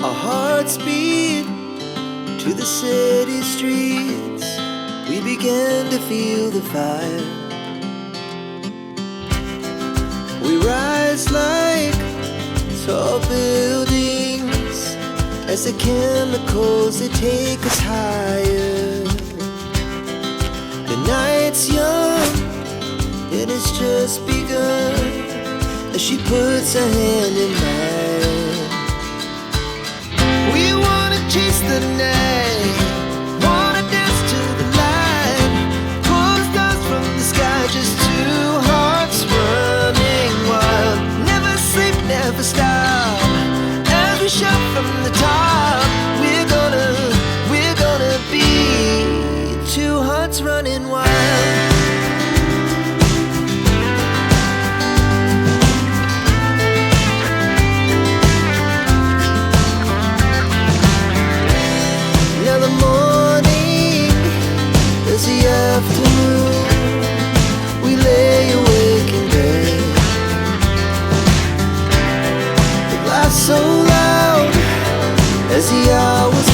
Our hearts beat to the city streets. We began to feel the fire. We rise like tall buildings as the chemicals, they take us higher. The night's young and it's just begun as she puts her hand in mine. We wanna chase the night, wanna dance to the light, pull stars from the sky, just two hearts running wild. Never sleep, never stop, as we shout from the top. We're gonna be two hearts running wild. Now the morning is the afternoon. We lay awake in bed. The laughs so loud as the hours